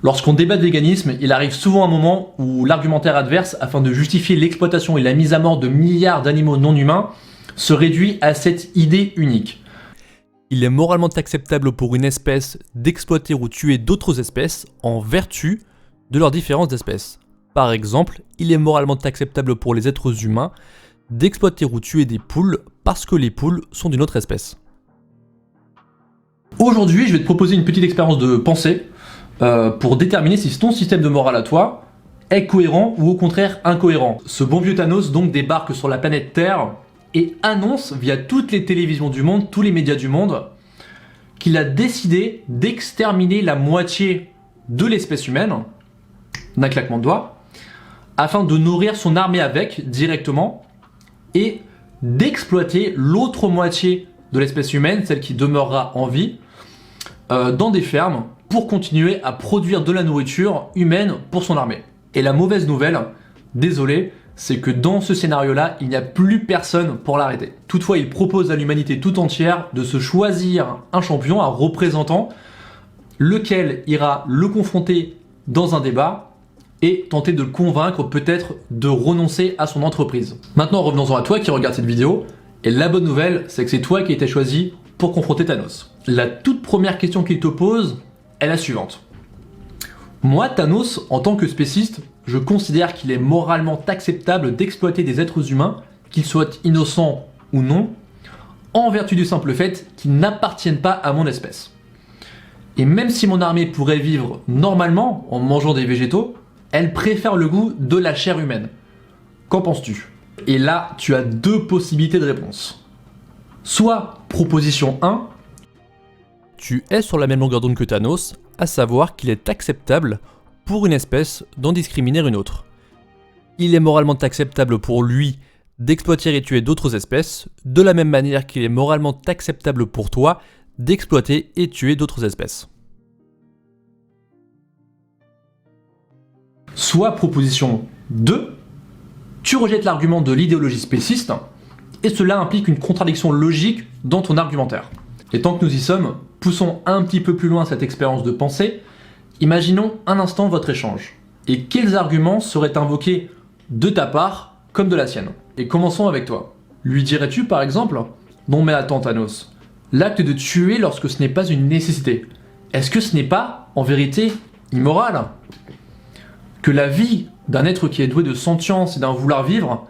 Lorsqu'on débat de véganisme, il arrive souvent un moment où l'argumentaire adverse, afin de justifier l'exploitation et la mise à mort de milliards d'animaux non humains, se réduit à cette idée unique. Il est moralement acceptable pour une espèce d'exploiter ou tuer d'autres espèces en vertu de leurs différences d'espèces. Par exemple, il est moralement acceptable pour les êtres humains d'exploiter ou tuer des poules parce que les poules sont d'une autre espèce. Aujourd'hui, je vais te proposer une petite expérience de pensée pour déterminer si ton système de morale à toi est cohérent ou au contraire incohérent. Ce bon vieux Thanos donc débarque sur la planète Terre et annonce via toutes les télévisions du monde, tous les médias du monde, qu'il a décidé d'exterminer la moitié de l'espèce humaine d'un claquement de doigts, afin de nourrir son armée avec directement et d'exploiter l'autre moitié de l'espèce humaine, celle qui demeurera en vie, dans des fermes pour continuer à produire de la nourriture humaine pour son armée. Et la mauvaise nouvelle, désolé, c'est que dans ce scénario-là, il n'y a plus personne pour l'arrêter. Toutefois, il propose à l'humanité tout entière de se choisir un champion, un représentant, lequel ira le confronter dans un débat et tenter de le convaincre peut-être de renoncer à son entreprise. Maintenant, revenons-en à toi qui regarde cette vidéo. Et la bonne nouvelle, c'est que c'est toi qui as été choisi pour confronter Thanos. La toute première question qu'il te pose est la suivante. Moi, Thanos, en tant que spéciste, je considère qu'il est moralement acceptable d'exploiter des êtres humains, qu'ils soient innocents ou non, en vertu du simple fait qu'ils n'appartiennent pas à mon espèce. Et même si mon armée pourrait vivre normalement en mangeant des végétaux, elle préfère le goût de la chair humaine. Qu'en penses-tu ? Et là, tu as deux possibilités de réponse. Soit proposition 1, Tu es sur la même longueur d'onde que Thanos, à savoir qu'il est acceptable pour une espèce d'en discriminer une autre. Il est moralement acceptable pour lui d'exploiter et tuer d'autres espèces, de la même manière qu'il est moralement acceptable pour toi d'exploiter et tuer d'autres espèces. soit proposition 2, tu rejettes l'argument de l'idéologie spéciste, et cela implique une contradiction logique dans ton argumentaire. Et tant que nous y sommes, poussons un petit peu plus loin cette expérience de pensée. Imaginons un instant votre échange. Et quels arguments seraient invoqués de ta part comme de la sienne? Et commençons avec toi. Lui dirais-tu par exemple: non mais attends Thanos, l'acte de tuer lorsque ce n'est pas une nécessité, est-ce que ce n'est pas, en vérité, immoral? Que la vie d'un être qui est doué de sentience et d'un vouloir vivre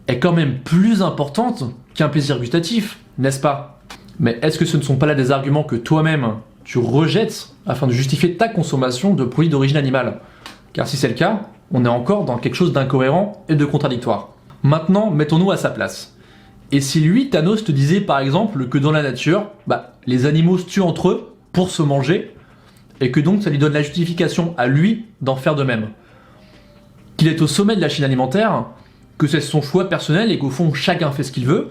est quand même plus importante qu'un plaisir gustatif, n'est-ce pas? Mais est-ce que ce ne sont pas là des arguments que toi-même tu rejettes afin de justifier ta consommation de produits d'origine animale? Car si c'est le cas, on est encore dans quelque chose d'incohérent et de contradictoire. Maintenant, mettons-nous à sa place. Et si lui, Thanos, te disait par exemple que dans la nature, les animaux se tuent entre eux pour se manger, et que donc ça lui donne la justification à lui d'en faire de même. Qu'il est au sommet de la chaîne alimentaire, que c'est son choix personnel et qu'au fond chacun fait ce qu'il veut,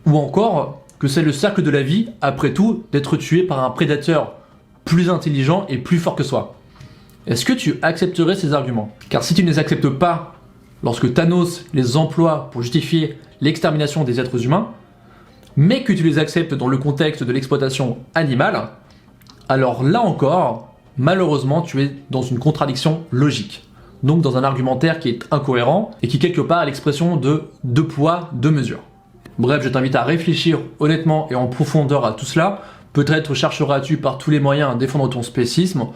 ou encore que c'est le cercle de la vie, après tout, d'être tué par un prédateur plus intelligent et plus fort que soi. Est-ce que tu accepterais ces arguments? Car si tu ne les acceptes pas lorsque Thanos les emploie pour justifier l'extermination des êtres humains, mais que tu les acceptes dans le contexte de l'exploitation animale, alors là encore, malheureusement, tu es dans une contradiction logique. Donc dans un argumentaire qui est incohérent et qui quelque part est l'expression de deux poids, deux mesures. Bref, je t'invite à réfléchir honnêtement et en profondeur à tout cela. Peut-être chercheras-tu par tous les moyens à défendre ton spécisme,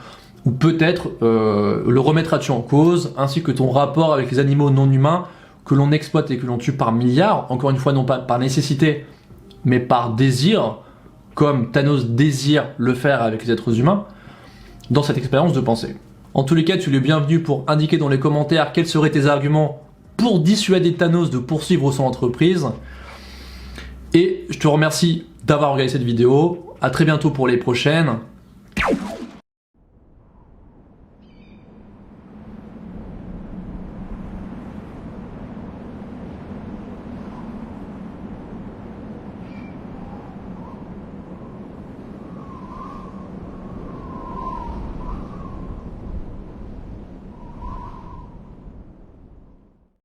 ou peut-être le remettras-tu en cause, ainsi que ton rapport avec les animaux non humains que l'on exploite et que l'on tue par milliards, encore une fois non pas par nécessité, mais par désir, comme Thanos désire le faire avec les êtres humains, dans cette expérience de pensée. En tous les cas, tu es le bienvenu pour indiquer dans les commentaires quels seraient tes arguments pour dissuader Thanos de poursuivre son entreprise. Et je te remercie d'avoir regardé cette vidéo. À très bientôt pour les prochaines.